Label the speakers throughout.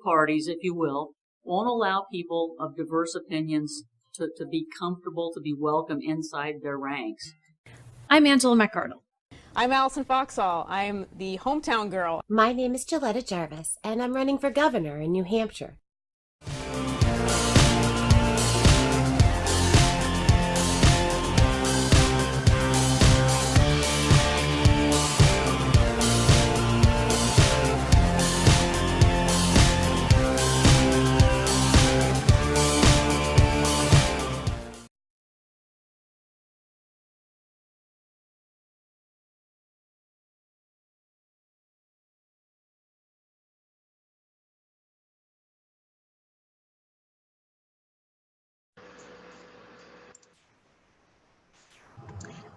Speaker 1: parties, if you will, won't allow people of diverse opinions to be comfortable, to be welcome inside their ranks.
Speaker 2: I'm Angela McArdle.
Speaker 3: I'm Allison Foxall. I'm the hometown girl.
Speaker 4: My name is Gilletta Jarvis, and I'm running for governor in New Hampshire.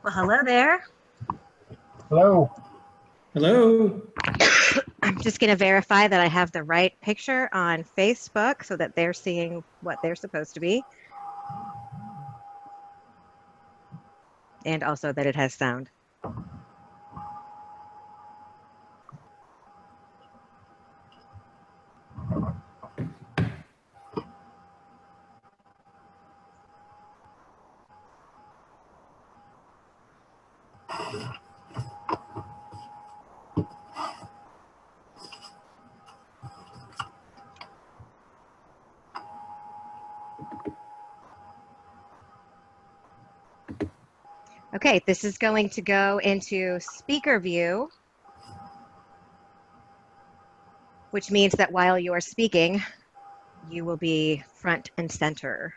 Speaker 5: Well, hello there.
Speaker 6: Hello.
Speaker 7: Hello.
Speaker 5: I'm just going to verify that I have the right picture on Facebook so that they're seeing what they're supposed to be. And also that it has sound. Okay, this is going to go into speaker view, which means that while you are speaking, you will be front and center.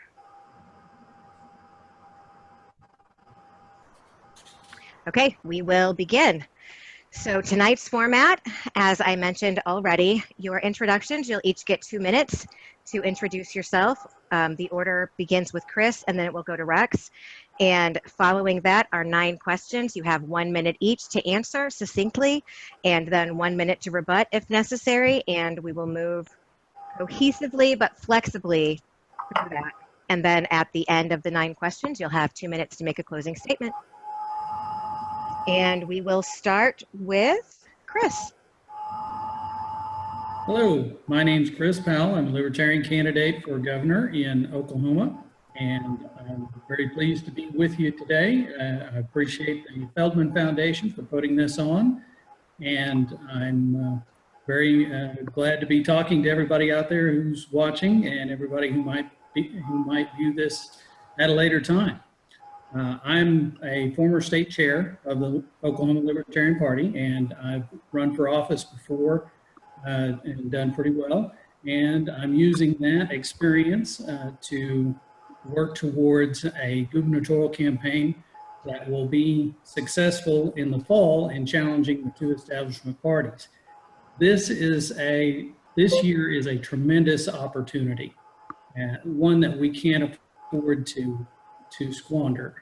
Speaker 5: Okay, we will begin. So tonight's format, as I mentioned already, your introductions, you'll each get 2 minutes to introduce yourself. The order begins with Chris and then it will go to Rex. And following that are 9 questions. You have 1 minute each to answer succinctly and then 1 minute to rebut if necessary. And we will move cohesively but flexibly through that. And then at the end of the 9 questions, you'll have 2 minutes to make a closing statement. And we will start with Chris.
Speaker 7: Hello, my name's Chris Powell. I'm a Libertarian candidate for governor in Oklahoma, and I'm very pleased to be with you today. I appreciate the Feldman Foundation for putting this on, and I'm very glad to be talking to everybody out there who's watching and everybody who might view this at a later time. I'm a former state chair of the Oklahoma Libertarian Party, and I've run for office before and done pretty well. And I'm using that experience to work towards a gubernatorial campaign that will be successful in the fall in challenging the 2 establishment parties. This year is a tremendous opportunity, one that we can't afford to squander.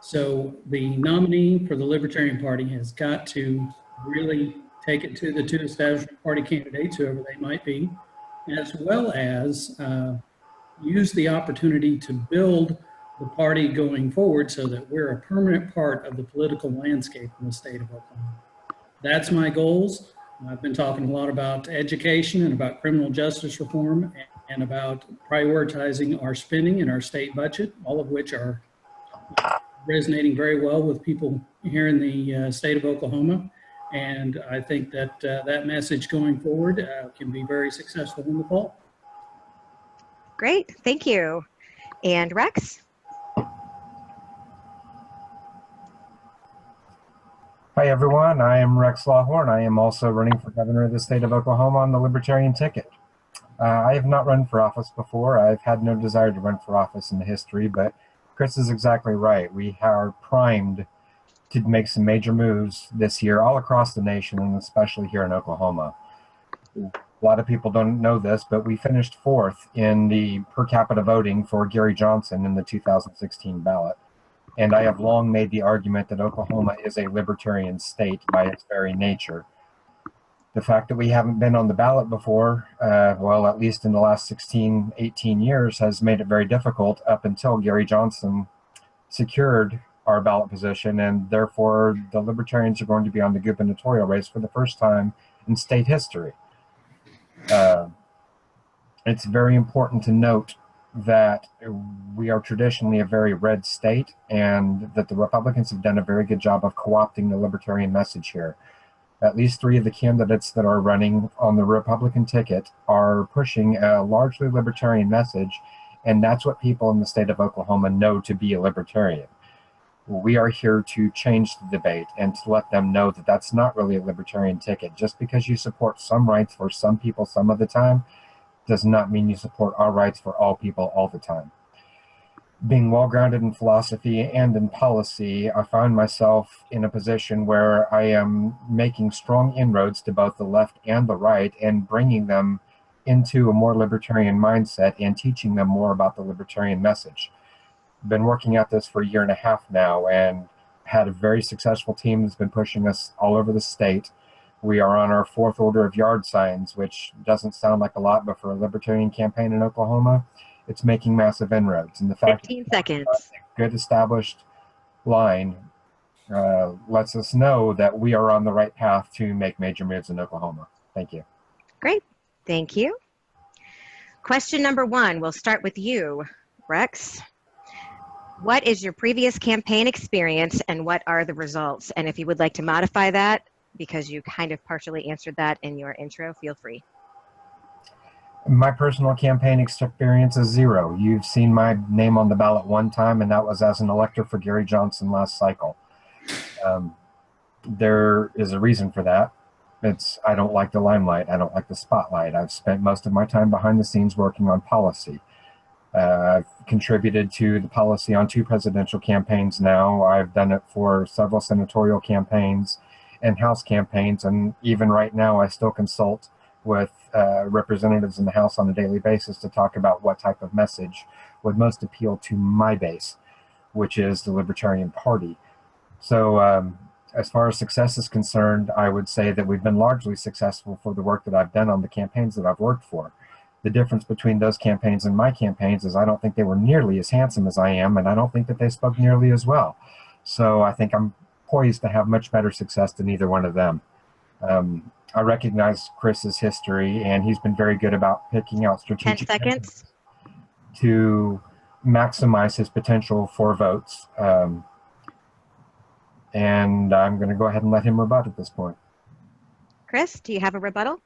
Speaker 7: So the nominee for the Libertarian Party has got to really take it to the 2 establishment party candidates, whoever they might be, as well as use the opportunity to build the party going forward so that we're a permanent part of the political landscape in the state of Oklahoma. That's my goals. I've been talking a lot about education and about criminal justice reform and about prioritizing our spending in our state budget, all of which are resonating very well with people here in the state of Oklahoma. And I think that that message going forward can be very successful in the fall.
Speaker 5: Great, thank you. And Rex?
Speaker 6: Hi, everyone. I am Rex Lawhorn. I am also running for governor of the state of Oklahoma on the Libertarian ticket. I have not run for office before. I've had no desire to run for office in the history, but Chris is exactly right. We are primed to make some major moves this year all across the nation, and especially here in Oklahoma. A lot of people don't know this, but we finished 4th in the per capita voting for Gary Johnson in the 2016 ballot. And I have long made the argument that Oklahoma is a libertarian state by its very nature. The fact that we haven't been on the ballot before, well, at least in the last 16, 18 years, has made it very difficult up until Gary Johnson secured our ballot position, and therefore the Libertarians are going to be on the gubernatorial race for the first time in state history. it's very important to note that we are traditionally a very red state, and that the Republicans have done a very good job of co-opting the libertarian message here. At least 3 of the candidates that are running on the Republican ticket are pushing a largely libertarian message, and that's what people in the state of Oklahoma know to be a libertarian. We are here to change the debate and to let them know that that's not really a libertarian ticket. Just because you support some rights for some people some of the time does not mean you support our rights for all people all the time. Being well-grounded in philosophy and in policy, I find myself in a position where I am making strong inroads to both the left and the right and bringing them into a more libertarian mindset and teaching them more about the libertarian message. I've been working at this for a year and a half now and had a very successful team that's been pushing us all over the state. We are on our 4th order of yard signs, which doesn't sound like a lot, but for a libertarian campaign in Oklahoma, it's making massive inroads. And the fact
Speaker 5: 15 seconds.
Speaker 6: a good established line lets us know that we are on the right path to make major moves in Oklahoma. Thank you.
Speaker 5: Great. Thank you. Question number 1, we'll start with you, Rex. What is your previous campaign experience and what are the results? And if you would like to modify that, because you kind of partially answered that in your intro, feel free.
Speaker 6: My personal campaign experience is 0. You've seen my name on the ballot one time, and that was as an elector for Gary Johnson last cycle. There is a reason for that. I don't like the limelight. I don't like the spotlight. I've spent most of my time behind the scenes working on policy. I've contributed to the policy on 2 presidential campaigns now. I've done it for several senatorial campaigns and House campaigns, and even right now I still consult with representatives in the House on a daily basis to talk about what type of message would most appeal to my base, which is the Libertarian Party. So as far as success is concerned, I would say that we've been largely successful for the work that I've done on the campaigns that I've worked for. The difference between those campaigns and my campaigns is I don't think they were nearly as handsome as I am, and I don't think that they spoke nearly as well. So I think I'm poised to have much better success than either one of them. I recognize Chris's history, and he's been very good about picking out
Speaker 5: 10
Speaker 6: strategic
Speaker 5: seconds.
Speaker 6: to maximize his potential for votes. And I'm going to go ahead and let him rebut at this point.
Speaker 5: Chris, do you have a rebuttal?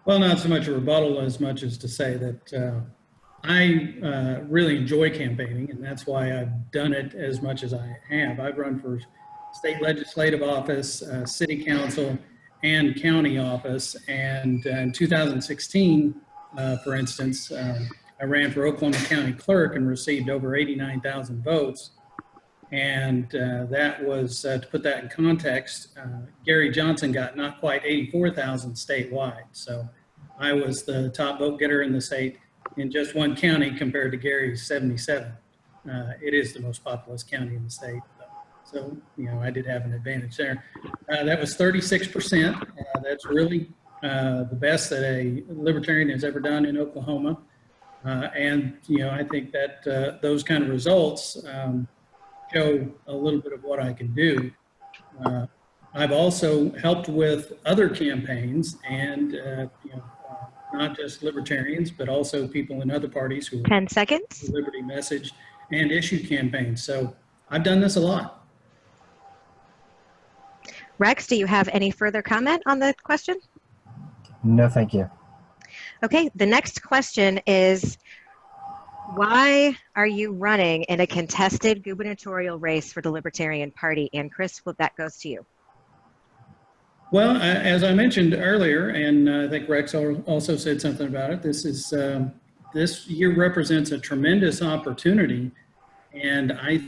Speaker 7: Well, not so much a rebuttal as much as to say that I really enjoy campaigning, and that's why I've done it as much as I have. I've run for state legislative office, city council, and county office. And in 2016, for instance, I ran for Oklahoma County Clerk and received over 89,000 votes. And that was, to put that in context, Gary Johnson got not quite 84,000 statewide. So I was the top vote getter in the state in just one county compared to Gary's 77. It is the most populous county in the state. So, you know, I did have an advantage there. That was 36%. That's really the best that a libertarian has ever done in Oklahoma. And, you know, I think that those kind of results show a little bit of what I can do. I've also helped with other campaigns and, you know, not just libertarians, but also people in other parties who
Speaker 5: 10 seconds.
Speaker 7: liberty message and issue campaigns. So I've done this a lot.
Speaker 5: Rex, do you have any further comment on the question?
Speaker 6: No, thank you.
Speaker 5: Okay, the next question is, why are you running in a contested gubernatorial race for the Libertarian Party? And Chris, well, that goes to you.
Speaker 7: Well, as I mentioned earlier, and I think Rex also said something about it, this year represents a tremendous opportunity, and I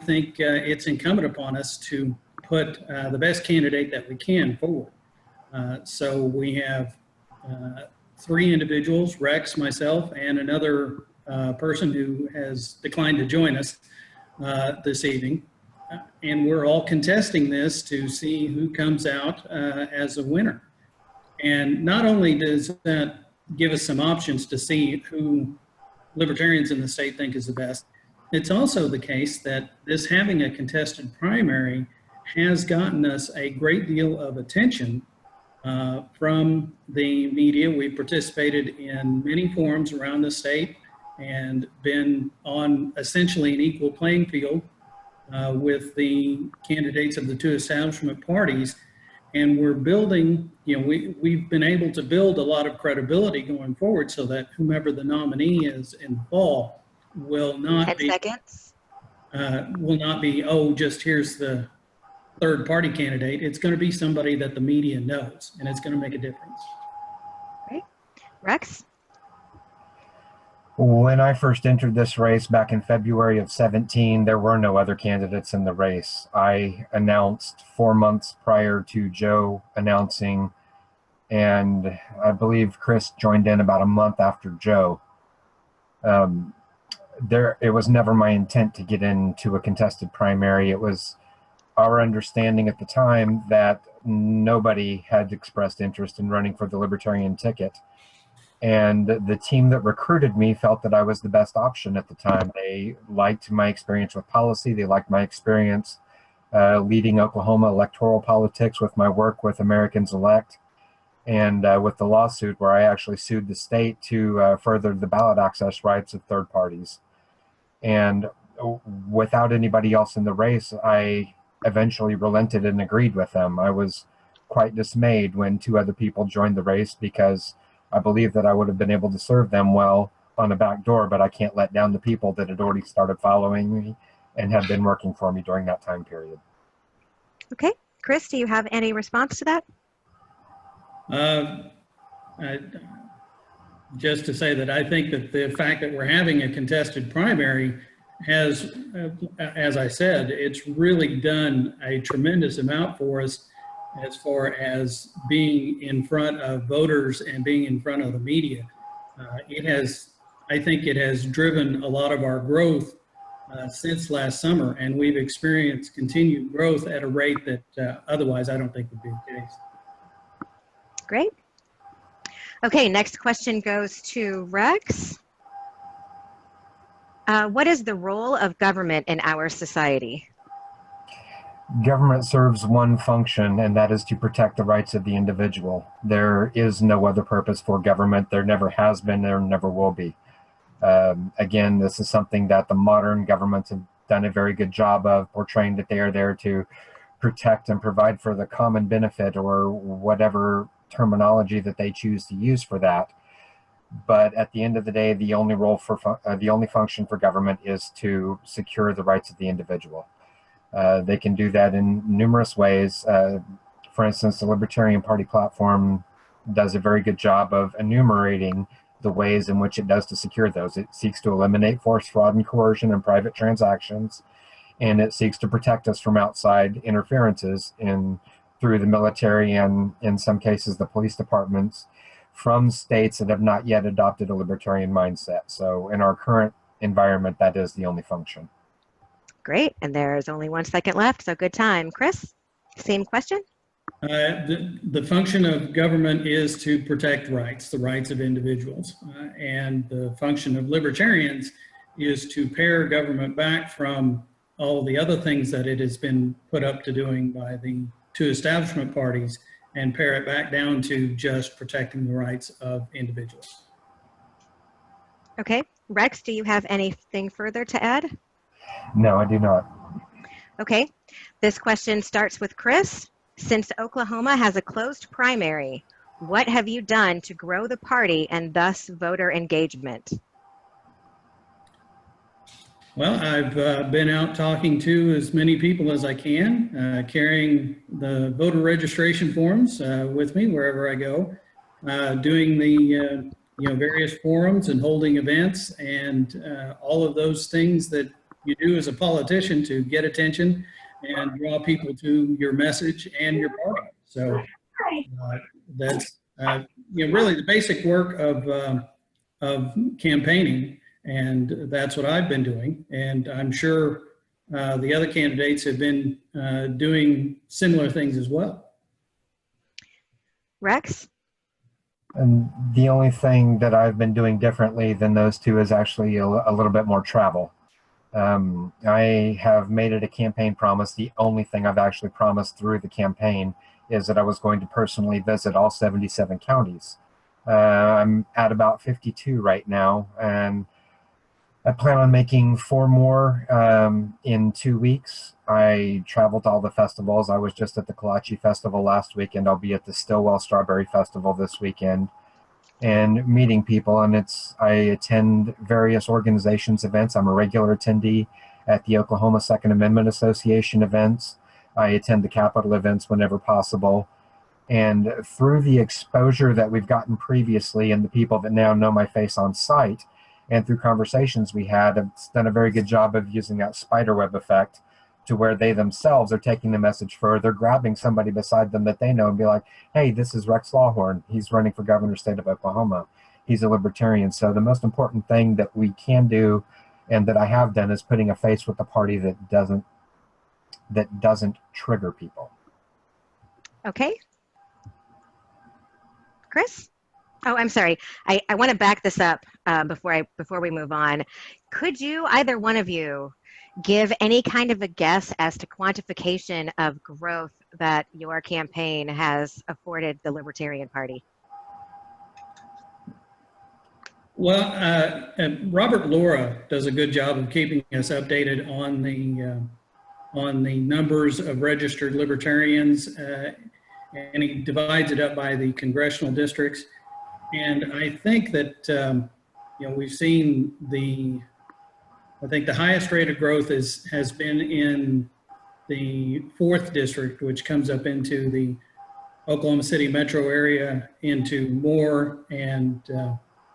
Speaker 7: think it's incumbent upon us to put the best candidate that we can forward. So we have 3 individuals, Rex, myself, and another person who has declined to join us this evening. And we're all contesting this to see who comes out as a winner. And not only does that give us some options to see who libertarians in the state think is the best, it's also the case that this having a contested primary has gotten us a great deal of attention from the media. We participated in many forums around the state and been on essentially an equal playing field with the candidates of the two establishment parties. And we're building, we've been able to build a lot of credibility going forward so that whomever the nominee is in the fall will not
Speaker 5: 10
Speaker 7: be,
Speaker 5: seconds.
Speaker 7: oh, just here's the third party candidate. It's going to be somebody that the media knows, and it's going to make a difference.
Speaker 5: Great. Rex?
Speaker 6: When I first entered this race back in February of 17, there were no other candidates in the race. I announced 4 months prior to Joe announcing, and I believe Chris joined in about a month after Joe. It was never my intent to get into a contested primary. It was our understanding at the time that nobody had expressed interest in running for the Libertarian ticket. And the team that recruited me felt that I was the best option at the time. They liked my experience with policy. They liked my experience leading Oklahoma electoral politics with my work with Americans Elect and with the lawsuit where I actually sued the state to further the ballot access rights of third parties. And without anybody else in the race, I eventually relented and agreed with them. I was quite dismayed when 2 other people joined the race because I believe that I would have been able to serve them well on a back door, but I can't let down the people that had already started following me and have been working for me during that time period.
Speaker 5: Okay. Chris, do you have any response to that?
Speaker 7: Just to say that I think that the fact that we're having a contested primary has, as I said, it's really done a tremendous amount for us as far as being in front of voters and being in front of the media. I think it has driven a lot of our growth since last summer, and we've experienced continued growth at a rate that otherwise I don't think would be the case.
Speaker 5: Great. Okay, next question goes to Rex. What is the role of government in our society?
Speaker 6: Government serves one function, and that is to protect the rights of the individual. There is no other purpose for government. There never has been, there never will be. Again, this is something that the modern governments have done a very good job of portraying, that they are there to protect and provide for the common benefit, or whatever terminology that they choose to use for that. But at the end of the day, the only function for government is to secure the rights of the individual. They can do that in numerous ways. For instance, the Libertarian Party platform does a very good job of enumerating the ways in which it does to secure those. It seeks to eliminate force, fraud, and coercion in private transactions, and it seeks to protect us from outside interferences through the military and, in some cases, the police departments from states that have not yet adopted a libertarian mindset. So in our current environment, that is the only function.
Speaker 5: Great, and there's only 1 second left, so good time. Chris, same question?
Speaker 7: The function of government is to protect rights, the rights of individuals. And the function of libertarians is to pare government back from all the other things that it has been put up to doing by the two establishment parties, and pare it back down to just protecting the rights of individuals.
Speaker 5: Okay, Rex, do you have anything further to add?
Speaker 6: No, I do not.
Speaker 5: Okay, this question starts with Chris. Since Oklahoma has a closed primary, what have you done to grow the party and thus voter engagement?
Speaker 7: Well, I've been out talking to as many people as I can, carrying the voter registration forms with me wherever I go, doing the various forums and holding events and all of those things that you do as a politician to get attention and draw people to your message and your party. So that's really the basic work of campaigning. And that's what I've been doing. And I'm sure the other candidates have been doing similar things as well.
Speaker 5: Rex?
Speaker 6: And the only thing that I've been doing differently than those two is actually a little bit more travel. I have made it a campaign promise. The only thing I've actually promised through the campaign is that I was going to personally visit all 77 counties. I'm at about 52 right now, and I plan on making 4 more in 2 weeks. I traveled to all the festivals. I was just at the Kolache Festival last weekend. I'll be at the Stillwell Strawberry Festival this weekend and meeting people. And I attend various organizations events. I'm a regular attendee at the Oklahoma Second Amendment Association events. I attend the Capitol events whenever possible. And through the exposure that we've gotten previously and the people that now know my face on site, and through conversations we had, it's done a very good job of using that spiderweb effect to where they themselves are taking the message further, grabbing somebody beside them that they know and be like, hey, this is Rex Lawhorn. He's running for governor state of Oklahoma. He's a libertarian. So the most important thing that we can do and that I have done is putting a face with the party that doesn't trigger people.
Speaker 5: Okay. Chris? Oh, I'm sorry. I want to back this up before we move on. Could you, either one of you, give any kind of a guess as to quantification of growth that your campaign has afforded the Libertarian Party?
Speaker 7: Well, Robert Laura does a good job of keeping us updated on the numbers of registered libertarians, and he divides it up by the congressional districts. And I think that we've seen I think the highest rate of growth has been in the 4th district, which comes up into the Oklahoma City metro area, into Moore and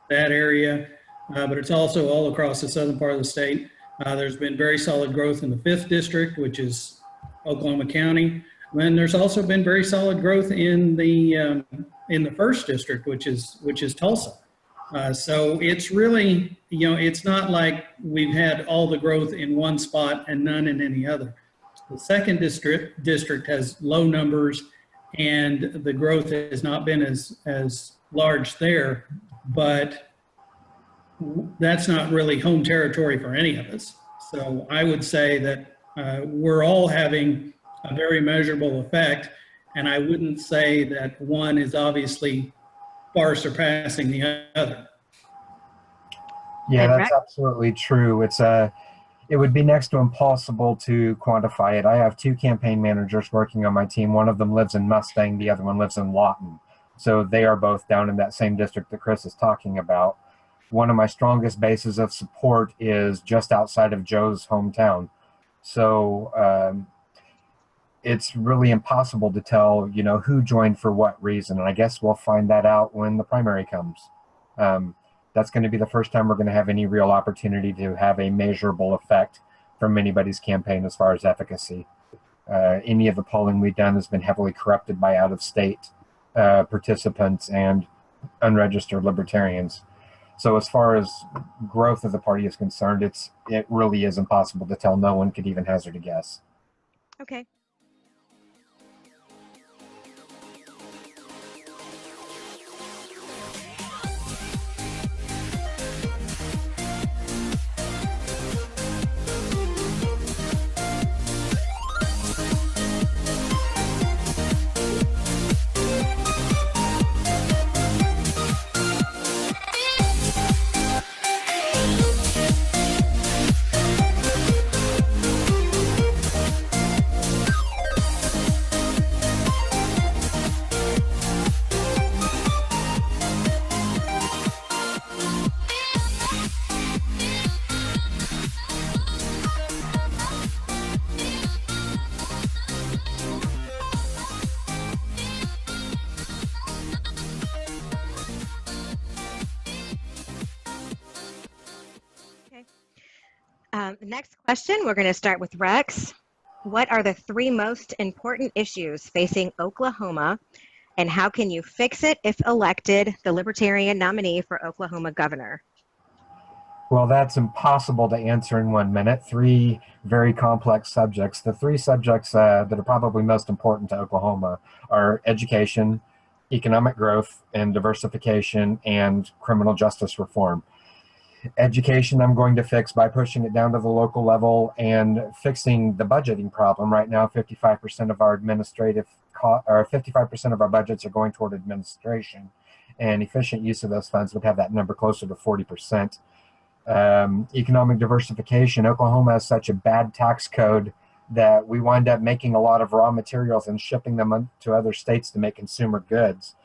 Speaker 7: that area, but it's also all across the southern part of the state. There's been very solid growth in the 5th district, which is Oklahoma County. And there's also been very solid growth in the 1st district, which is Tulsa. So it's really, it's not like we've had all the growth in one spot and none in any other. The 2nd district has low numbers, and the growth has not been as large there, but that's not really home territory for any of us. So I would say that we're all having a very measurable effect, and I wouldn't say that one is obviously far surpassing the other.
Speaker 6: Yeah, that's absolutely true. It would be next to impossible to quantify it. I have 2 campaign managers working on my team. One of them lives in Mustang, the other one lives in Lawton. So they are both down in that same district that Chris is talking about. One of my strongest bases of support is just outside of Joe's hometown. So it's really impossible to tell, who joined for what reason. And I guess we'll find that out when the primary comes. That's going to be the first time we're going to have any real opportunity to have a measurable effect from anybody's campaign as far as efficacy. Any of the polling we've done has been heavily corrupted by out-of-state participants and unregistered libertarians. So as far as growth of the party is concerned, it really is impossible to tell. No one could even hazard a guess.
Speaker 5: Okay. Next question, we're going to start with Rex. What are the 3 most important issues facing Oklahoma, and how can you fix it if elected the Libertarian nominee for Oklahoma governor?
Speaker 6: Well, that's impossible to answer in 1 minute. 3 very complex subjects. The 3 subjects that are probably most important to Oklahoma are education, economic growth and diversification, and criminal justice reform. Education I'm going to fix by pushing it down to the local level and fixing the budgeting problem. Right now, 55% of our administrative or 55% of our budgets are going toward administration, and efficient use of those funds would have that number closer to 40%. Economic diversification. Oklahoma has such a bad tax code that we wind up making a lot of raw materials and shipping them to other states to make consumer goods.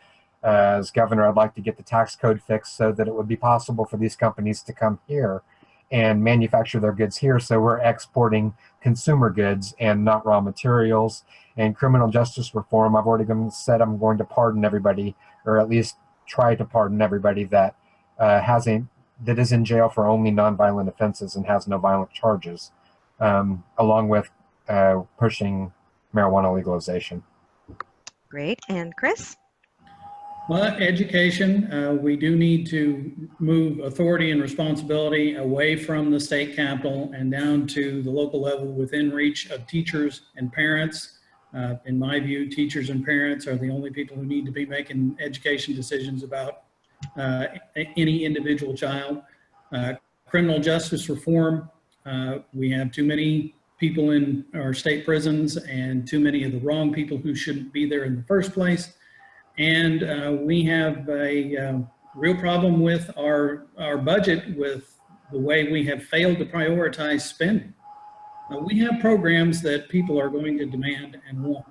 Speaker 6: As governor, I'd like to get the tax code fixed so that it would be possible for these companies to come here and manufacture their goods here, so we're exporting consumer goods and not raw materials. And criminal justice reform, I've already said I'm going to pardon everybody, or at least try to pardon everybody that that is in jail for only nonviolent offenses and has no violent charges, along with pushing marijuana legalization.
Speaker 5: Great. And Chris?
Speaker 7: Well, education, we do need to move authority and responsibility away from the state capital and down to the local level within reach of teachers and parents. In my view, teachers and parents are the only people who need to be making education decisions about any individual child. Criminal justice reform, we have too many people in our state prisons and too many of the wrong people who shouldn't be there in the first place. And we have a real problem with our budget, with the way we have failed to prioritize spending. We have programs that people are going to demand and want,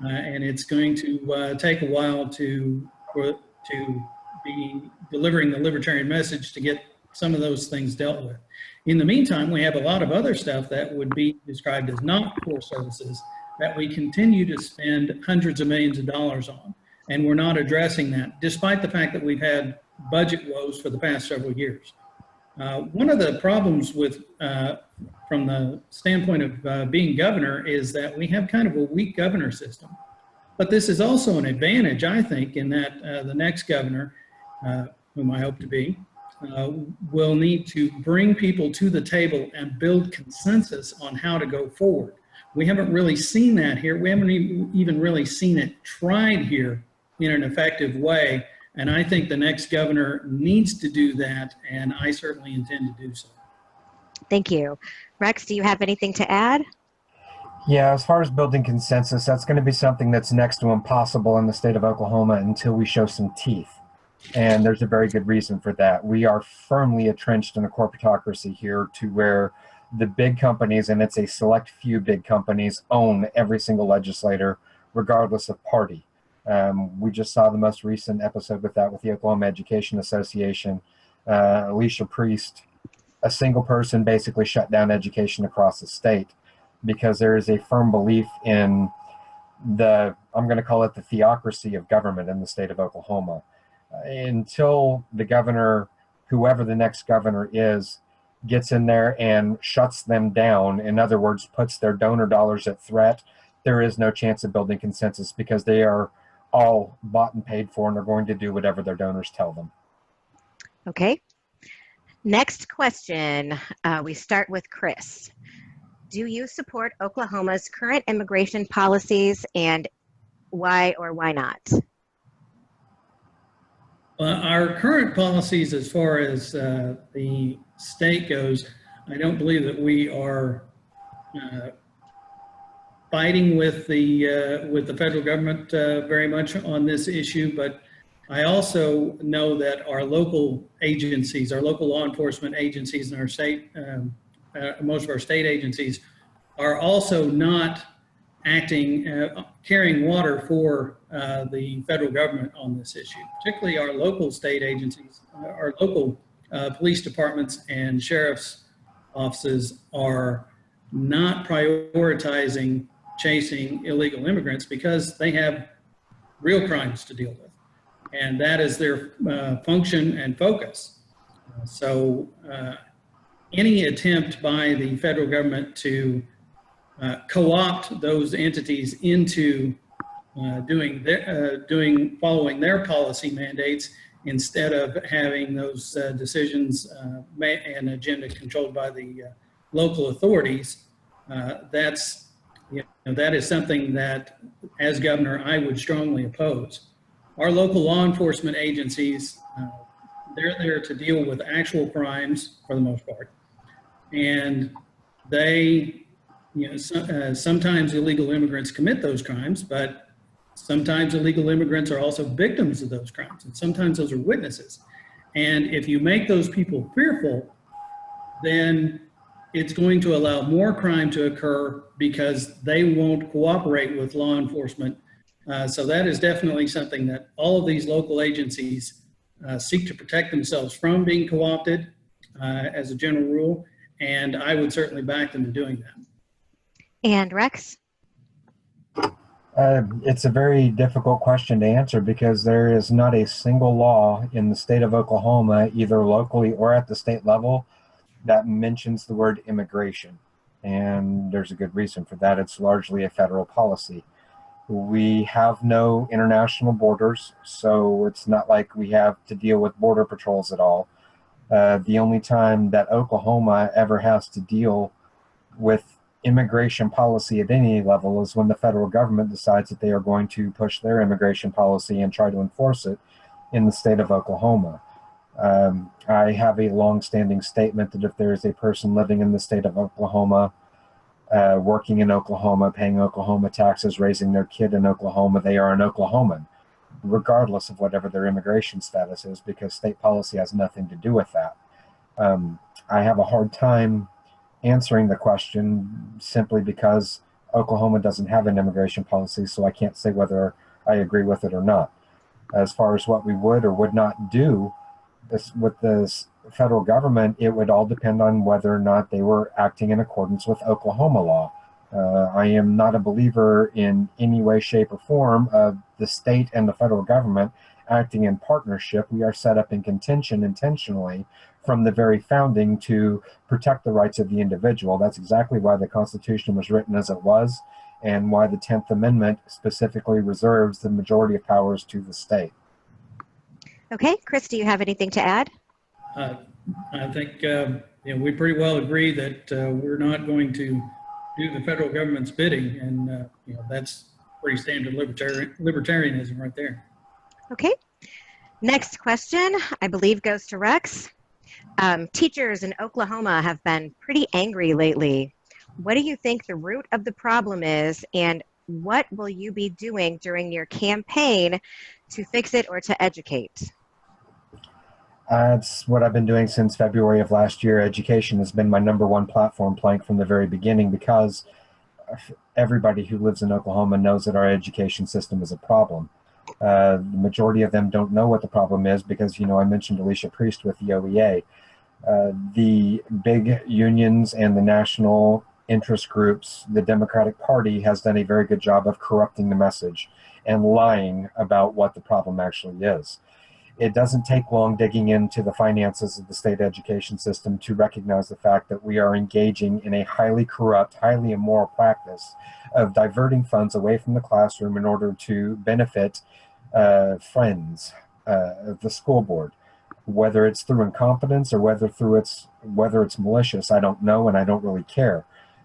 Speaker 7: and it's going to take a while to be delivering the libertarian message to get some of those things dealt with. In the meantime, we have a lot of other stuff that would be described as not core services that we continue to spend hundreds of millions of dollars on. And we're not addressing that, despite the fact that we've had budget woes for the past several years. One of the problems with, from the standpoint of being governor, is that we have kind of a weak governor system. But this is also an advantage, I think, in that the next governor, whom I hope to be, will need to bring people to the table and build consensus on how to go forward. We haven't really seen that here. We haven't even really seen it tried here in an effective way. And I think the next governor needs to do that, and I certainly intend to do so.
Speaker 5: Thank you. Rex, do you have anything to add?
Speaker 6: Yeah, as far as building consensus, that's going to be something that's next to impossible in the state of Oklahoma until we show some teeth. And there's a very good reason for that. We are firmly entrenched in a corporatocracy here, to where the big companies, and it's a select few big companies, own every single legislator, regardless of party. We just saw the most recent episode with that with the Oklahoma Education Association. Alicia Priest, a single person, basically shut down education across the state because there is a firm belief in the, I'm going to call it the theocracy of government in the state of Oklahoma. Until the governor, whoever the next governor is, gets in there and shuts them down, in other words, puts their donor dollars at threat, there is no chance of building consensus, because they are all bought and paid for and are going to do whatever their donors tell them.
Speaker 5: Okay. Next question. We start with Chris. Do you support Oklahoma's current immigration policies, and why or why not?
Speaker 7: Our current policies, as far as the state goes, I don't believe that we are fighting with the federal government very much on this issue, but I also know that our local agencies, our local law enforcement agencies, and our state, most of our state agencies, are also not acting, carrying water for the federal government on this issue. Particularly our local state agencies, our local police departments and sheriff's offices are not prioritizing chasing illegal immigrants because they have real crimes to deal with. And that is their function and focus. So any attempt by the federal government to co-opt those entities into following their policy mandates instead of having those decisions and agenda controlled by the local authorities, that is something that, as governor, I would strongly oppose. Our local law enforcement agencies, they're there to deal with actual crimes for the most part, and they, sometimes illegal immigrants commit those crimes, but sometimes illegal immigrants are also victims of those crimes, and sometimes those are witnesses. And if you make those people fearful, then it's going to allow more crime to occur because they won't cooperate with law enforcement. So that is definitely something that all of these local agencies seek to protect themselves from being co-opted as a general rule. And I would certainly back them to doing that.
Speaker 5: And Rex?
Speaker 6: It's a very difficult question to answer because there is not a single law in the state of Oklahoma, either locally or at the state level, that mentions the word immigration. And there's a good reason for that. It's largely a federal policy. We have no international borders, so it's not like we have to deal with border patrols at all. The only time that Oklahoma ever has to deal with immigration policy at any level is when the federal government decides that they are going to push their immigration policy and try to enforce it in the state of Oklahoma. I have a long-standing statement that if there is a person living in the state of Oklahoma, working in Oklahoma, paying Oklahoma taxes, raising their kid in Oklahoma, they are an Oklahoman, regardless of whatever their immigration status is, because state policy has nothing to do with that. I have a hard time answering the question simply because Oklahoma doesn't have an immigration policy, so I can't say whether I agree with it or not. As far as what we would or would not do with the federal government, it would all depend on whether or not they were acting in accordance with Oklahoma law. I am not a believer in any way, shape, or form of the state and the federal government acting in partnership. We are set up in contention intentionally from the very founding to protect the rights of the individual. That's exactly why the Constitution was written as it was, and why the 10th Amendment specifically reserves the majority of powers to the state.
Speaker 5: Okay, Chris, do you have anything to add?
Speaker 7: I think we pretty well agree that we're not going to do the federal government's bidding, and that's pretty standard libertarianism right there.
Speaker 5: Okay. Next question, I believe, goes to Rex. Teachers in Oklahoma have been pretty angry lately. What do you think the root of the problem is, and what will you be doing during your campaign to fix it or to educate?
Speaker 6: That's what I've been doing since February of last year. Education has been my #1 platform plank from the very beginning, because everybody who lives in Oklahoma knows that our education system is a problem. The majority of them don't know what the problem is because, I mentioned Alicia Priest with the OEA. The big unions and the national interest groups, the Democratic Party has done a very good job of corrupting the message and lying about what the problem actually is. It doesn't take long digging into the finances of the state education system to recognize the fact that we are engaging in a highly corrupt, highly immoral practice of diverting funds away from the classroom in order to benefit friends of the school board. Whether it's through incompetence or whether it's malicious, I don't know, and I don't really care.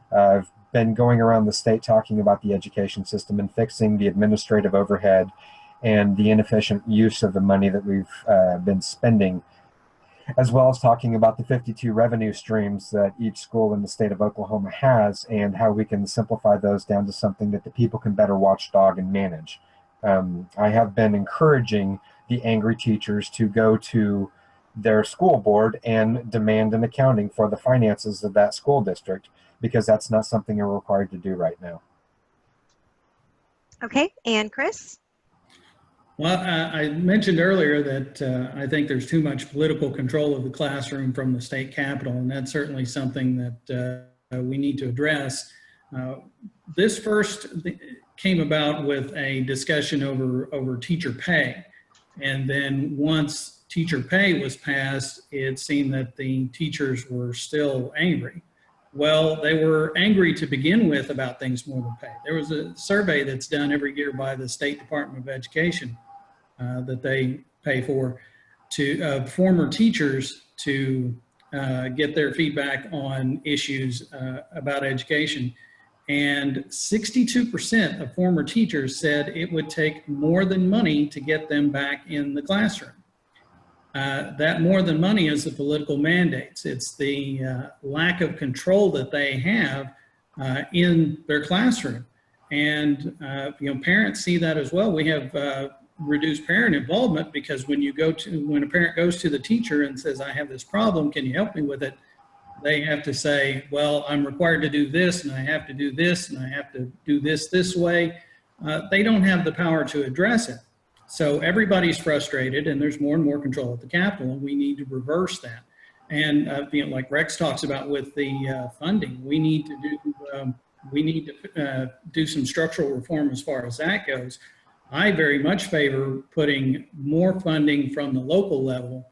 Speaker 6: I've been going around the state talking about the education system and fixing the administrative overhead and the inefficient use of the money that we've been spending, as well as talking about the 52 revenue streams that each school in the state of Oklahoma has and how we can simplify those down to something that the people can better watchdog and manage. I have been encouraging the angry teachers to go to their school board and demand an accounting for the finances of that school district, because that's not something they're required to do right now.
Speaker 5: Okay, and Chris?
Speaker 7: Well, I mentioned earlier that I think there's too much political control of the classroom from the state capitol, and that's certainly something that we need to address. This first came about with a discussion over teacher pay, and then once teacher pay was passed, it seemed that the teachers were still angry. Well, they were angry to begin with about things more than pay. There was a survey that's done every year by the State Department of Education that they pay for to former teachers to get their feedback on issues about education. And 62% of former teachers said it would take more than money to get them back in the classroom. That more than money is the political mandates. It's the lack of control that they have in their classroom. And, parents see that as well. We have reduced parent involvement because when a parent goes to the teacher and says, I have this problem, can you help me with it? They have to say, well, I'm required to do this, and I have to do this, and I have to do this way. They don't have the power to address it. So everybody's frustrated, and there's more and more control at the Capitol, and we need to reverse that. And like Rex talks about with the funding, we need to do some structural reform as far as that goes. I very much favor putting more funding from the local level.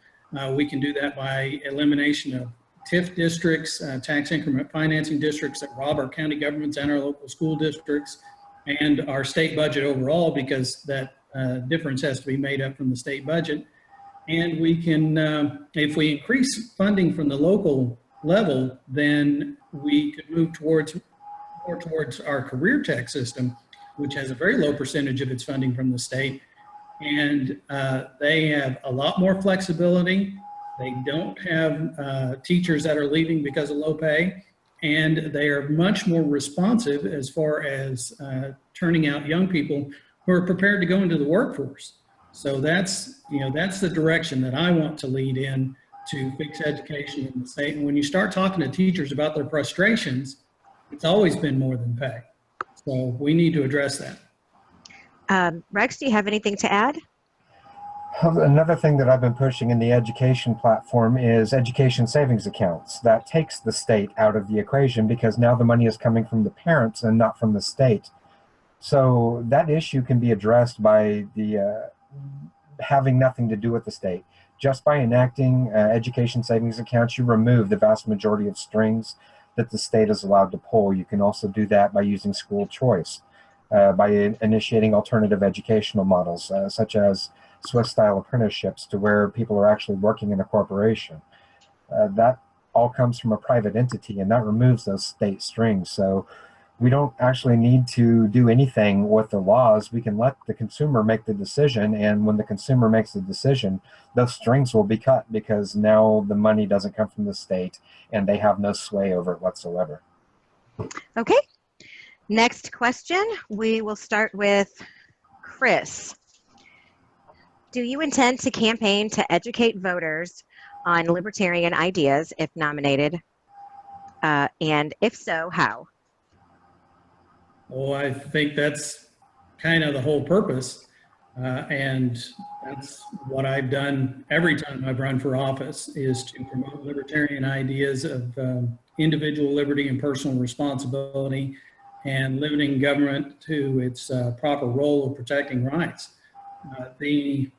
Speaker 7: We can do that by elimination of TIF districts, tax increment financing districts that rob our county governments and our local school districts and our state budget overall, because that difference has to be made up from the state budget. And we can, if we increase funding from the local level, then we could move more towards our career tech system, which has a very low percentage of its funding from the state. And they have a lot more flexibility. They don't have teachers that are leaving because of low pay, and they are much more responsive as far as turning out young people who are prepared to go into the workforce. So that's the direction that I want to lead in to fix education in the state. And when you start talking to teachers about their frustrations, it's always been more than pay. So we need to address that.
Speaker 5: Rex, do you have anything to add?
Speaker 6: Another thing that I've been pushing in the education platform is education savings accounts. That takes the state out of the equation because now the money is coming from the parents and not from the state. So that issue can be addressed by the having nothing to do with the state. Just by enacting education savings accounts, you remove the vast majority of strings that the state is allowed to pull. You can also do that by using school choice, by initiating alternative educational models, such as Swiss-style apprenticeships, to where people are actually working in a corporation. That all comes from a private entity, and that removes those state strings. So we don't actually need to do anything with the laws. We can let the consumer make the decision, and when the consumer makes the decision, those strings will be cut because now the money doesn't come from the state, and they have no sway over it whatsoever.
Speaker 5: Okay. Next question. We will start with Chris. Do you intend to campaign to educate voters on libertarian ideas if nominated? And if so, how?
Speaker 7: Well, I think that's kind of the whole purpose. And that's what I've done every time I've run for office, is to promote libertarian ideas of individual liberty and personal responsibility, and limiting government to its proper role of protecting rights. The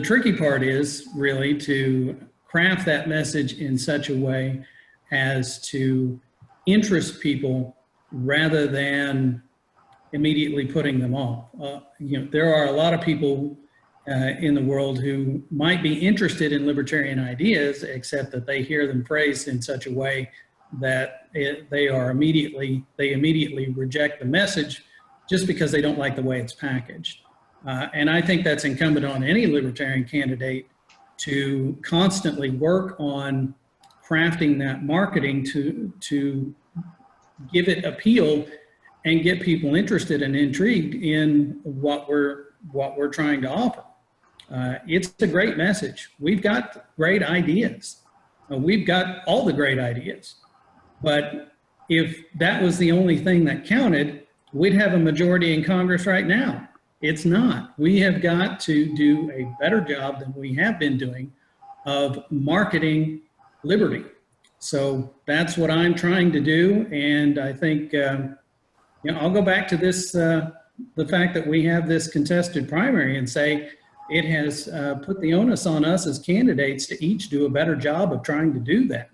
Speaker 7: tricky part is really to craft that message in such a way as to interest people rather than immediately putting them off. There are a lot of people in the world who might be interested in libertarian ideas, except that they hear them phrased in such a way that they immediately reject the message just because they don't like the way it's packaged. And I think that's incumbent on any libertarian candidate to constantly work on crafting that marketing to give it appeal and get people interested and intrigued in what we're trying to offer. It's a great message. We've got great ideas. We've got all the great ideas. But if that was the only thing that counted, we'd have a majority in Congress right now. It's not. We have got to do a better job than we have been doing of marketing liberty. So that's what I'm trying to do. And I think, I'll go back to this, the fact that we have this contested primary and say it has put the onus on us as candidates to each do a better job of trying to do that.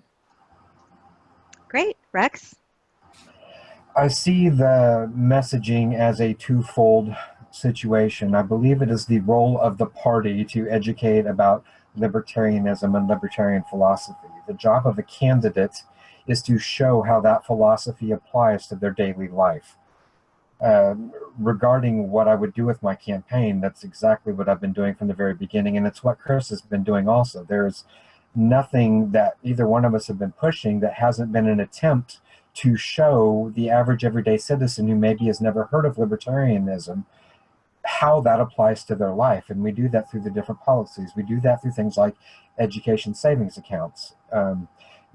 Speaker 5: Great. Rex?
Speaker 6: I see the messaging as a twofold situation. I believe it is the role of the party to educate about libertarianism and libertarian philosophy. The job of a candidate is to show how that philosophy applies to their daily life. Regarding what I would do with my campaign, that's exactly what I've been doing from the very beginning, and it's what Chris has been doing also. There's nothing that either one of us have been pushing that hasn't been an attempt to show the average everyday citizen who maybe has never heard of libertarianism how that applies to their life. And we do that through the different policies. We do that through things like education savings accounts.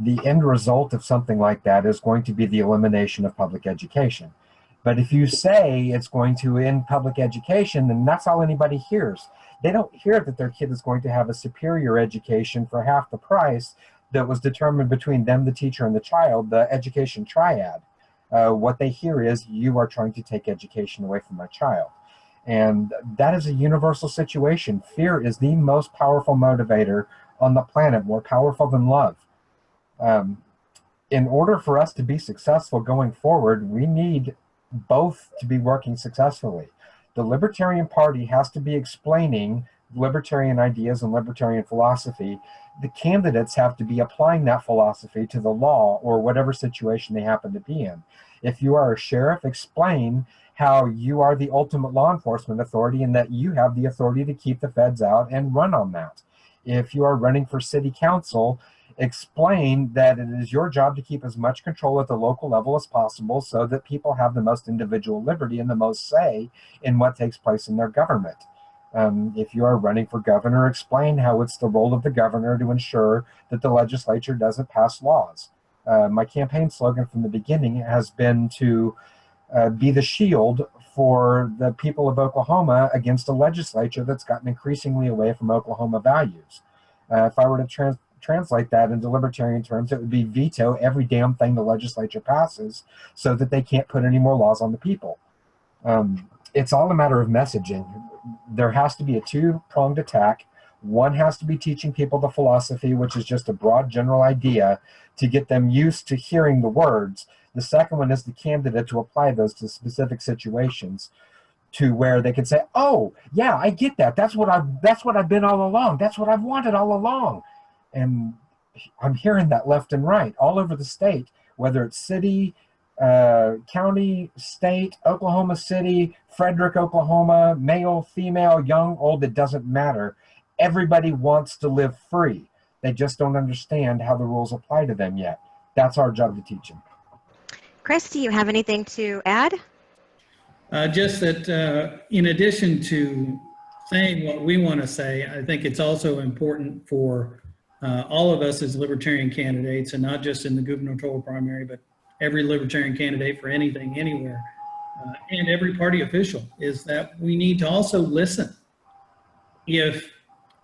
Speaker 6: The end result of something like that is going to be the elimination of public education. But if you say it's going to end public education, then that's all anybody hears. They don't hear that their kid is going to have a superior education for half the price that was determined between them, the teacher, and the child, the education triad. What they hear is, you are trying to take education away from my child. And that is a universal situation. Fear is the most powerful motivator on the planet, more powerful than love. In order for us to be successful going forward, we need both to be working successfully. The Libertarian Party has to be explaining libertarian ideas and libertarian philosophy. The candidates have to be applying that philosophy to the law or whatever situation they happen to be in. If you are a sheriff, explain how you are the ultimate law enforcement authority and that you have the authority to keep the feds out and run on that. If you are running for city council, explain that it is your job to keep as much control at the local level as possible so that people have the most individual liberty and the most say in what takes place in their government. If you are running for governor, explain how it's the role of the governor to ensure that the legislature doesn't pass laws. My campaign slogan from the beginning has been to be the shield for the people of Oklahoma against a legislature that's gotten increasingly away from Oklahoma values. If I were to translate that into libertarian terms, it would be veto every damn thing the legislature passes so that they can't put any more laws on the people. It's all a matter of messaging. There has to be a two-pronged attack. One has to be teaching people the philosophy, which is just a broad general idea to get them used to hearing the words. The second one is the candidate to apply those to specific situations to where they can say, oh, yeah, I get that. That's what I've been all along. That's what I've wanted all along. And I'm hearing that left and right all over the state, whether it's city, county, state, Oklahoma City, Frederick, Oklahoma, male, female, young, old, it doesn't matter. Everybody wants to live free. They just don't understand how the rules apply to them yet. That's our job to teach them.
Speaker 5: Chris, do you have anything to add?
Speaker 7: Just that in addition to saying what we want to say, I think it's also important for all of us as libertarian candidates, and not just in the gubernatorial primary, but every libertarian candidate for anything, anywhere, and every party official, is that we need to also listen. If,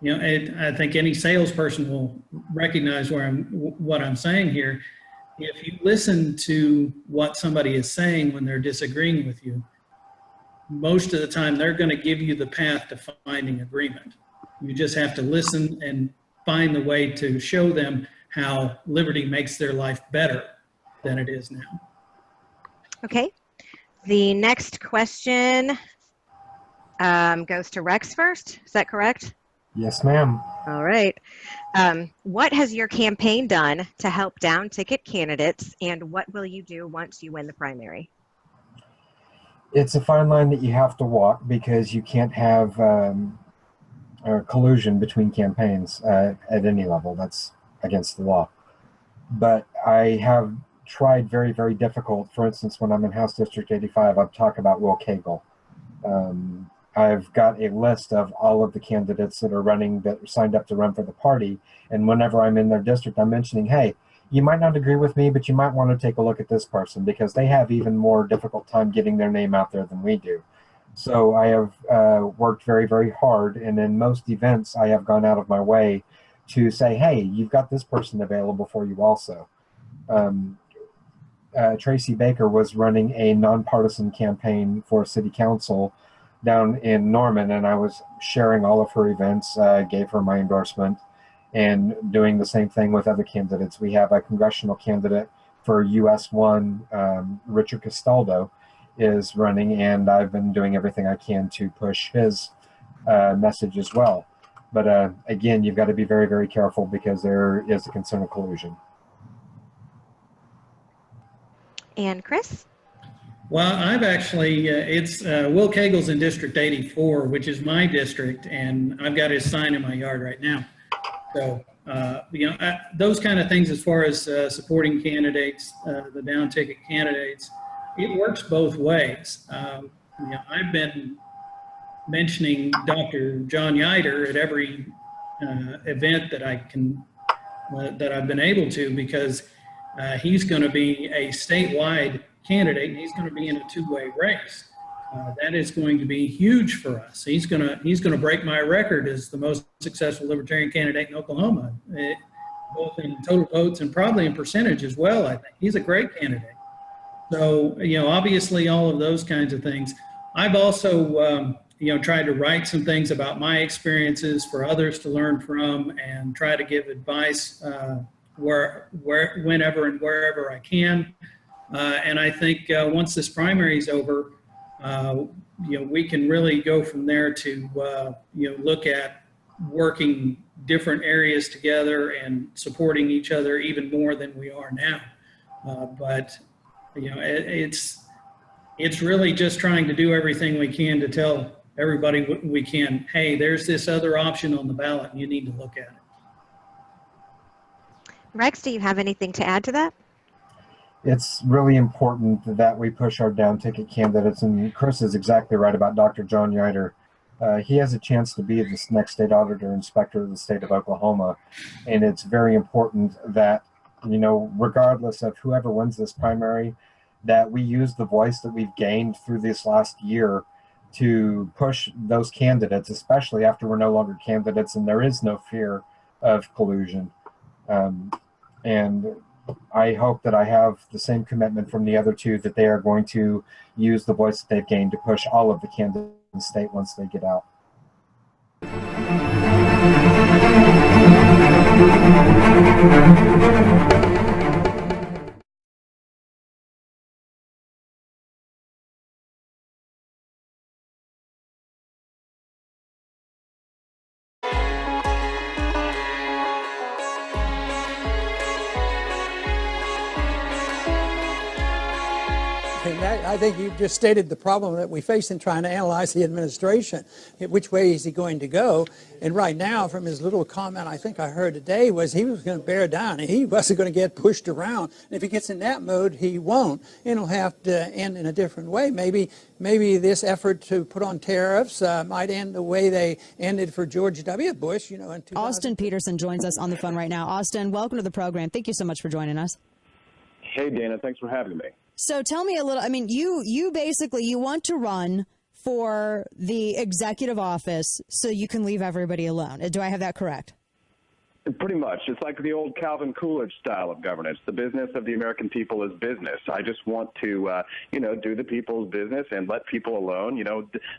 Speaker 7: you know, I think any salesperson will recognize what I'm saying here. If you listen to what somebody is saying when they're disagreeing with you, most of the time they're going to give you the path to finding agreement. You just have to listen and find the way to show them how liberty makes their life better than it is now.
Speaker 5: Okay. The next question goes to Rex first. Is that correct?
Speaker 6: Yes, ma'am.
Speaker 5: All right. What has your campaign done to help down ticket candidates, and what will you do once you win the primary?
Speaker 6: It's a fine line that you have to walk because you can't have collusion between campaigns at any level. That's against the law. But I have tried very, very difficult. For instance, when I'm in House District 85, I've talked about Will Cagle. I've got a list of all of the candidates that are running, that are signed up to run for the party. And whenever I'm in their district, I'm mentioning, hey, you might not agree with me, but you might want to take a look at this person because they have even more difficult time getting their name out there than we do. So I have worked very, very hard. And in most events, I have gone out of my way to say, hey, you've got this person available for you also. Tracy Baker was running a nonpartisan campaign for city council down in Norman, and I was sharing all of her events, gave her my endorsement, and doing the same thing with other candidates. We have a congressional candidate for US 1, Richard Castaldo, is running, and I've been doing everything I can to push his message as well. But again, you've got to be very, very careful because there is a concern of collusion.
Speaker 5: And Chris?
Speaker 7: Well, I've actually, it's Will Cagle's in District 84, which is my district, and I've got his sign in my yard right now. So those kind of things as far as supporting candidates, the down ticket candidates, it works both ways. I've been mentioning Dr. John Yider at every event that that I've been able to, because he's going to be a statewide candidate, and he's going to be in a two-way race. That is going to be huge for us. He's going to break my record as the most successful Libertarian candidate in Oklahoma, both in total votes and probably in percentage as well. I think he's a great candidate. So, obviously all of those kinds of things. I've also, tried to write some things about my experiences for others to learn from, and try to give advice whenever and wherever I can. And I think once this primary is over, we can really go from there to, look at working different areas together and supporting each other even more than we are now. But it's really just trying to do everything we can to tell everybody we can, hey, there's this other option on the ballot, and you need to look at it.
Speaker 5: Rex, do you have anything to add to that?
Speaker 6: It's really important that we push our down ticket candidates, and Chris is exactly right about Dr. John Yider. He has a chance to be this next state auditor inspector of the state of Oklahoma, and it's very important that, regardless of whoever wins this primary, that we use the voice that we've gained through this last year to push those candidates, especially after we're no longer candidates and there is no fear of collusion. And I hope that I have the same commitment from the other two, that they are going to use the voice that they've gained to push all of the candidates in the state once they get out.
Speaker 8: I think you just stated the problem that we face in trying to analyze the administration. Which way is he going to go? And right now, from his little comment I think I heard today, was he was going to bear down. And he wasn't going to get pushed around. And if he gets in that mode, he won't. And he'll have to end in a different way. Maybe this effort to put on tariffs might end the way they ended for George W. Bush, in 2000.
Speaker 9: Austin Peterson joins us on the phone right now. Austin, welcome to the program. Thank you so much for joining us.
Speaker 10: Hey, Dana, thanks for having me.
Speaker 9: So tell me a little, you basically, you want to run for the executive office so you can leave everybody alone. Do I have that correct?
Speaker 10: Pretty much. It's like the old Calvin Coolidge style of governance. The business of the American people is business. I just want to, do the people's business and let people alone.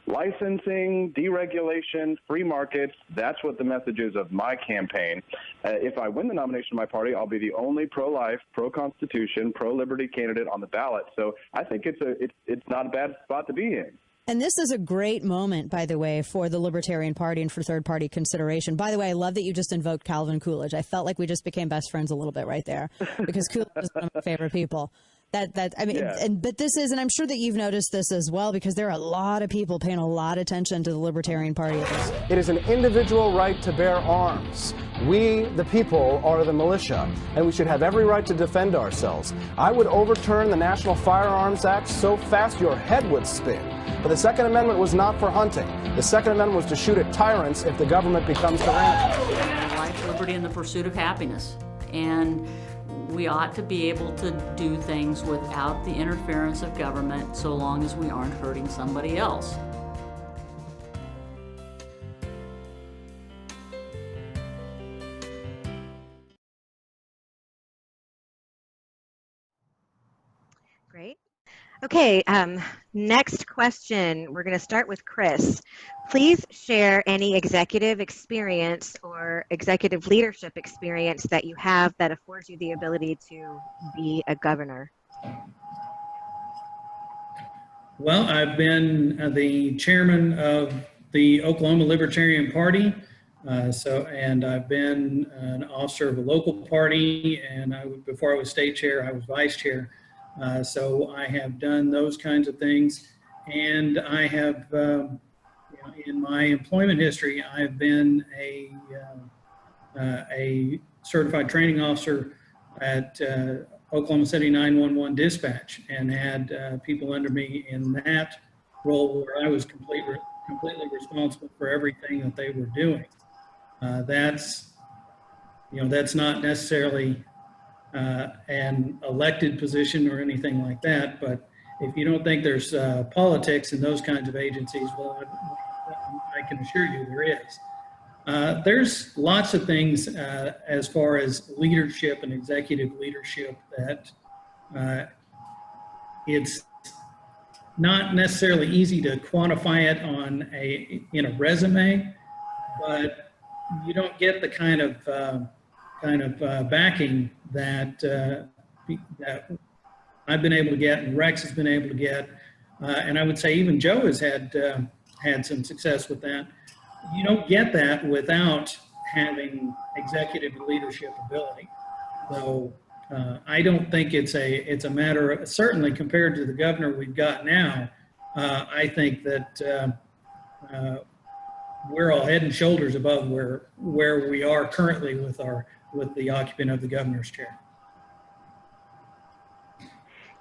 Speaker 10: Licensing, deregulation, free markets, that's what the message is of my campaign. If I win the nomination of my party, I'll be the only pro-life, pro-constitution, pro-liberty candidate on the ballot. So I think it's not a bad spot to be in.
Speaker 9: And this is a great moment, by the way, for the Libertarian Party and for third-party consideration. By the way, I love that you just invoked Calvin Coolidge. I felt like we just became best friends a little bit right there, because Coolidge is one of my favorite people. But this is, and I'm sure that you've noticed this as well, because there are a lot of people paying a lot of attention to the Libertarian Party at this.
Speaker 11: It is an individual right to bear arms. We, the people, are the militia, and we should have every right to defend ourselves. I would overturn the National Firearms Act so fast your head would spin. But the Second Amendment was not for hunting. The Second Amendment was to shoot at tyrants if the government becomes tyrannical.
Speaker 1: Life, liberty, and the pursuit of happiness. And we ought to be able to do things without the interference of government, so long as we aren't hurting somebody else.
Speaker 5: Great. Okay, next question. We're going to start with Chris. Please share any executive experience or executive leadership experience that you have that affords you the ability to be a governor.
Speaker 7: Well, I've been the chairman of the Oklahoma Libertarian Party, and I've been an officer of a local party, and before I was state chair, I was vice chair. So I have done those kinds of things, and I have, in my employment history, I've been a a certified training officer at Oklahoma City 911 dispatch, and had people under me in that role where I was completely responsible for everything that they were doing. That's not necessarily an elected position or anything like that, but if you don't think there's politics in those kinds of agencies, well, I can assure you there is. There's lots of things as far as leadership and executive leadership that it's not necessarily easy to quantify it in a resume, but you don't get the kind of backing that that I've been able to get, and Rex has been able to get, and I would say even Joe has had some success with that. You don't get that without having executive leadership ability. So I don't think it's a matter of, certainly compared to the governor we've got now, I think that we're all head and shoulders above where we are currently with the occupant of the governor's chair.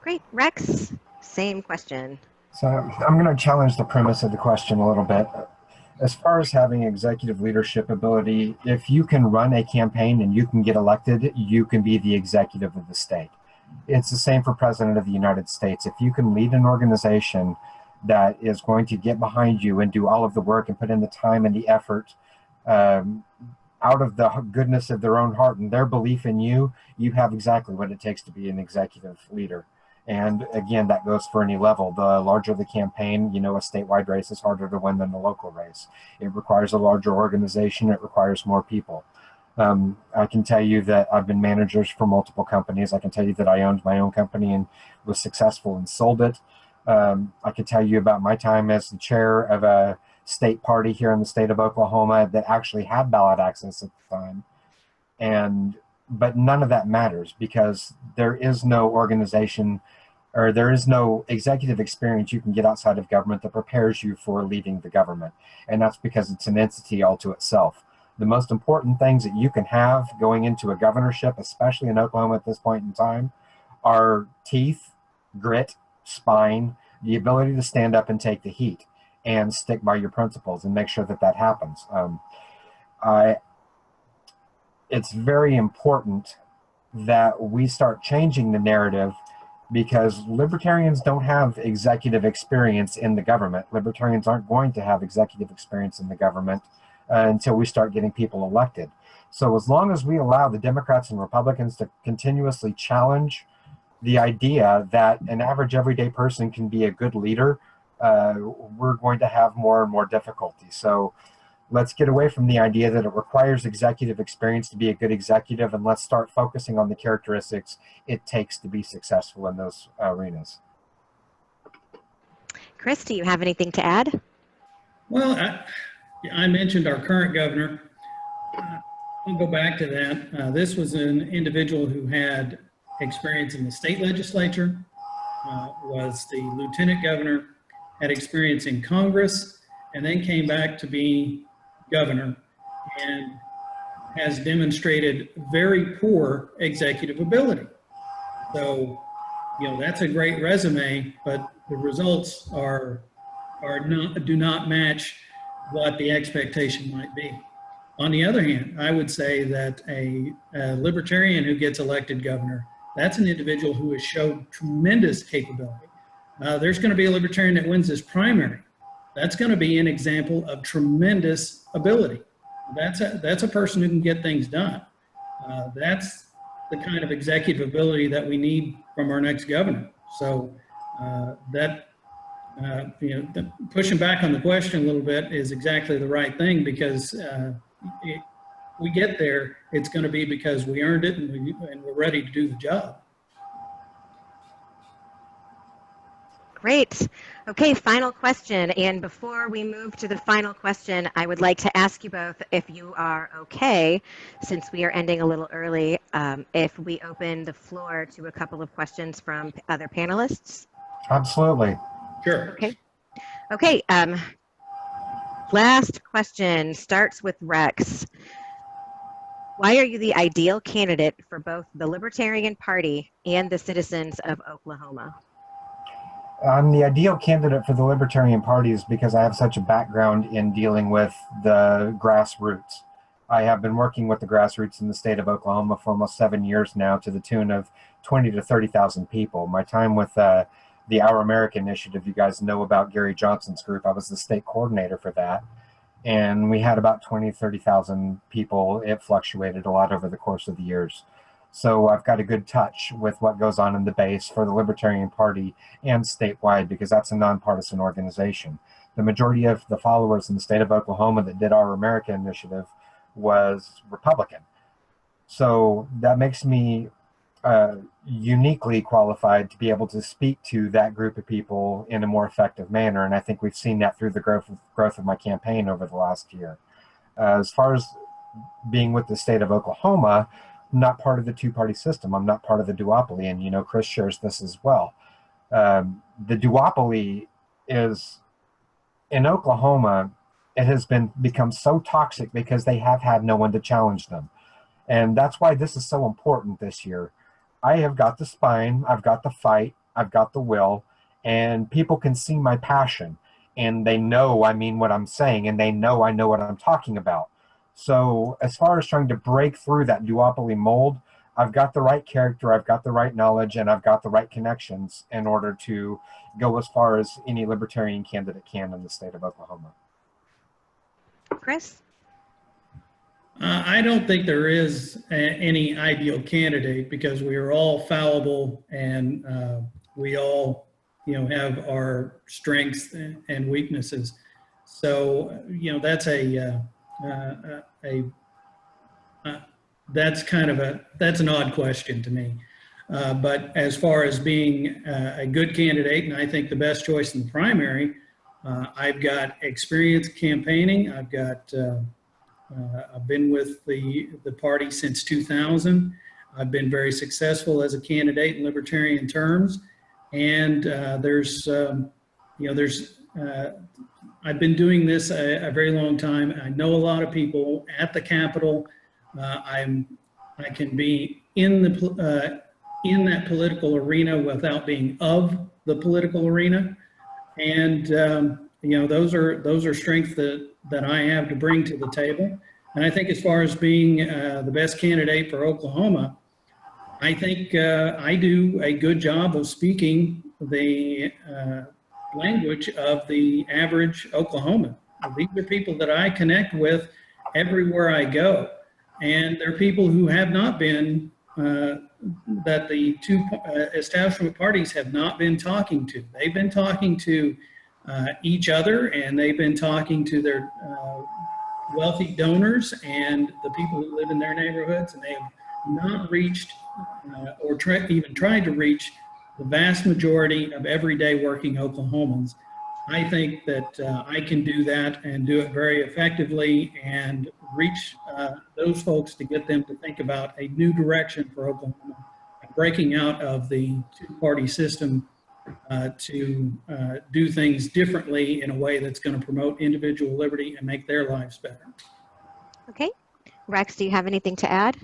Speaker 5: Great. Rex, same question.
Speaker 6: So I'm going to challenge the premise of the question a little bit. As far as having executive leadership ability, if you can run a campaign and you can get elected, you can be the executive of the state. It's the same for President of the United States. If you can lead an organization that is going to get behind you and do all of the work and put in the time and the effort out of the goodness of their own heart and their belief in you, you have exactly what it takes to be an executive leader. And again, that goes for any level. The larger the campaign, a statewide race is harder to win than a local race. It requires a larger organization. It requires more people. I can tell you that I've been managers for multiple companies. I can tell you that I owned my own company and was successful and sold it. I could tell you about my time as the chair of a state party here in the state of Oklahoma that actually had ballot access at the time. But none of that matters because there is no organization or there is no executive experience you can get outside of government that prepares you for leading the government. And that's because it's an entity all to itself. The most important things that you can have going into a governorship, especially in Oklahoma at this point in time, are teeth, grit, spine, the ability to stand up and take the heat and stick by your principles and make sure that that happens. It's very important that we start changing the narrative because libertarians don't have executive experience in the government. Libertarians aren't going to have executive experience in the government until we start getting people elected. So as long as we allow the Democrats and Republicans to continuously challenge the idea that an average everyday person can be a good leader, we're going to have more and more difficulty. So let's get away from the idea that it requires executive experience to be a good executive, and let's start focusing on the characteristics it takes to be successful in those arenas.
Speaker 5: Chris, do you have anything to add?
Speaker 7: Well, I mentioned our current governor. I'll go back to that. This was an individual who had experience in the state legislature, was the lieutenant governor, had experience in Congress, and then came back to be governor and has demonstrated very poor executive ability. So, that's a great resume, but the results do not match what the expectation might be. On the other hand, I would say that a libertarian who gets elected governor, that's an individual who has showed tremendous capability. There's going to be a libertarian that wins this primary. That's going to be an example of tremendous ability. That's a person who can get things done. That's the kind of executive ability that we need from our next governor. So pushing back on the question a little bit is exactly the right thing because we get there, it's going to be because we earned it and we're ready to do the job.
Speaker 5: Great. Okay, final question. And before we move to the final question, I would like to ask you both if you are okay, since we are ending a little early, if we open the floor to a couple of questions from other panelists.
Speaker 6: Absolutely.
Speaker 7: Sure.
Speaker 5: Okay. Last question starts with Rex. Why are you the ideal candidate for both the Libertarian Party and the citizens of Oklahoma?
Speaker 6: I'm the ideal candidate for the Libertarian Party is because I have such a background in dealing with the grassroots. I have been working with the grassroots in the state of Oklahoma for almost 7 years now, to the tune of 20 to 30,000 people. My time with the Our America Initiative, you guys know about Gary Johnson's group. I was the state coordinator for that. And we had about 20, 30,000 people. It fluctuated a lot over the course of the years. So I've got a good touch with what goes on in the base for the Libertarian Party and statewide, because that's a nonpartisan organization. The majority of the followers in the state of Oklahoma that did Our America Initiative was Republican. So that makes me uniquely qualified to be able to speak to that group of people in a more effective manner. And I think we've seen that through the growth of my campaign over the last year. As far as being with the state of Oklahoma, I'm not part of the two-party system. I'm not part of the duopoly, and you know Chris shares this as well. The duopoly is, in Oklahoma, it has become so toxic because they have had no one to challenge them. And that's why this is so important this year. I have got the spine, I've got the fight, I've got the will, and people can see my passion, and they know I mean what I'm saying, and they know I know what I'm talking about. So as far as trying to break through that duopoly mold, I've got the right character, I've got the right knowledge, and I've got the right connections in order to go as far as any libertarian candidate can in the state of Oklahoma.
Speaker 5: Chris?
Speaker 7: I don't think there is any ideal candidate, because we are all fallible, and we all, have our strengths and weaknesses. So, that's that's an odd question to me. But as far as being a good candidate, and I think the best choice in the primary, I've got experience campaigning. I've been with the party since 2000. I've been very successful as a candidate in libertarian terms, and I've been doing this a very long time. I know a lot of people at the Capitol. I can be in that political arena without being of the political arena, and those are strengths that I have to bring to the table. And I think as far as being the best candidate for Oklahoma, I think I do a good job of speaking the language of the average Oklahoman. These are people that I connect with everywhere I go. And they're people who have not been, that the two establishment parties have not been talking to. They've been talking to each other, and they've been talking to their wealthy donors and the people who live in their neighborhoods, and they have not reached or even tried to reach the vast majority of everyday working Oklahomans. I think that I can do that and do it very effectively and reach those folks to get them to think about a new direction for Oklahoma, breaking out of the two-party system to do things differently in a way that's going to promote individual liberty and make their lives better.
Speaker 5: Okay. Rex, do you have anything to add?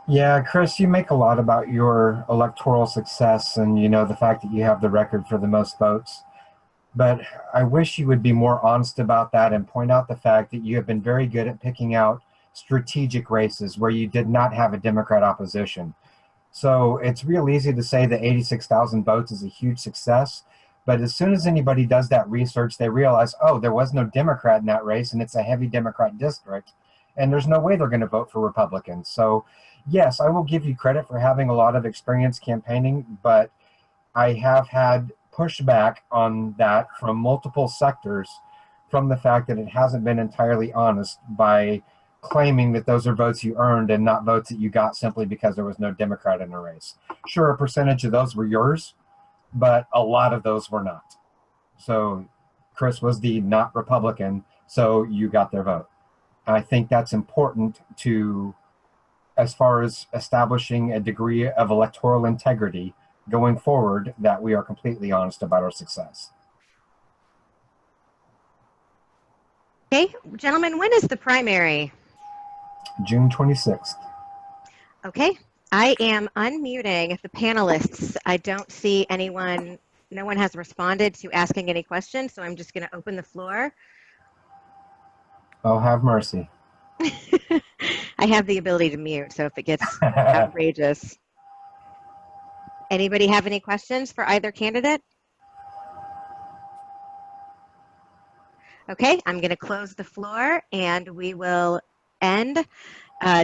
Speaker 6: Yeah, Chris, you make a lot about your electoral success and, the fact that you have the record for the most votes. But I wish you would be more honest about that and point out the fact that you have been very good at picking out strategic races where you did not have a Democrat opposition. So it's real easy to say that 86,000 votes is a huge success. But as soon as anybody does that research, they realize, oh, there was no Democrat in that race, and it's a heavy Democrat district, and there's no way they're going to vote for Republicans. So yes, I will give you credit for having a lot of experience campaigning, but I have had pushback on that from multiple sectors from the fact that it hasn't been entirely honest by claiming that those are votes you earned and not votes that you got simply because there was no Democrat in a race. Sure, a percentage of those were yours, but a lot of those were not. So Chris was the not Republican, so you got their vote. I think that's important to, as far as establishing a degree of electoral integrity going forward, that we are completely honest about our success.
Speaker 5: Okay, gentlemen, when is the primary?
Speaker 6: June 26th.
Speaker 5: Okay, I am unmuting the panelists. I don't see anyone, no one has responded to asking any questions, so I'm just going to open the floor.
Speaker 6: Oh, have mercy.
Speaker 5: I have the ability to mute, so if it gets outrageous. Anybody have any questions for either candidate? Okay, I'm going to close the floor and we will end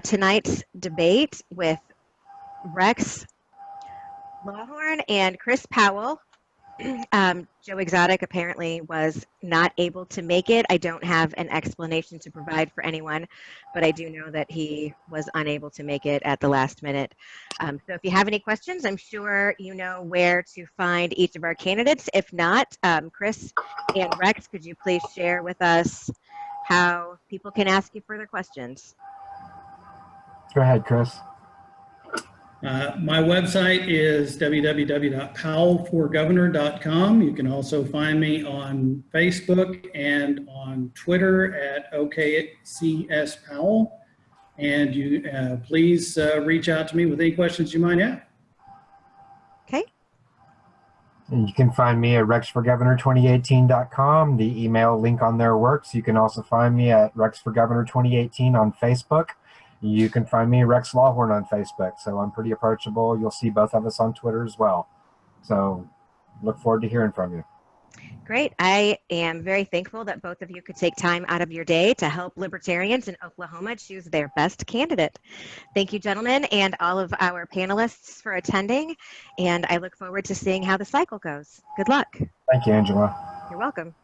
Speaker 5: tonight's debate with Rex Lawhorn and Chris Powell. Joe Exotic apparently was not able to make it. I don't have an explanation to provide for anyone, but I do know that he was unable to make it at the last minute. So if you have any questions, I'm sure you know where to find each of our candidates. If not, Chris and Rex, could you please share with us how people can ask you further questions?
Speaker 6: Go ahead, Chris.
Speaker 7: My website is www.powellforgovernor.com. You can also find me on Facebook and on Twitter at OKCS Powell. And you please reach out to me with any questions you might have.
Speaker 5: Okay.
Speaker 6: And you can find me at rexforgovernor2018.com. The email link on there works. You can also find me at rexforgovernor2018 on Facebook. You can find me Rex Lawhorn on Facebook, so I'm pretty approachable. You'll see both of us on Twitter as well. So look forward to hearing from you.
Speaker 5: Great. I am very thankful that both of you could take time out of your day to help libertarians in Oklahoma choose their best candidate. Thank you, gentlemen, and all of our panelists for attending, and I look forward to seeing how the cycle goes. Good luck.
Speaker 6: Thank you, Angela.
Speaker 5: You're welcome.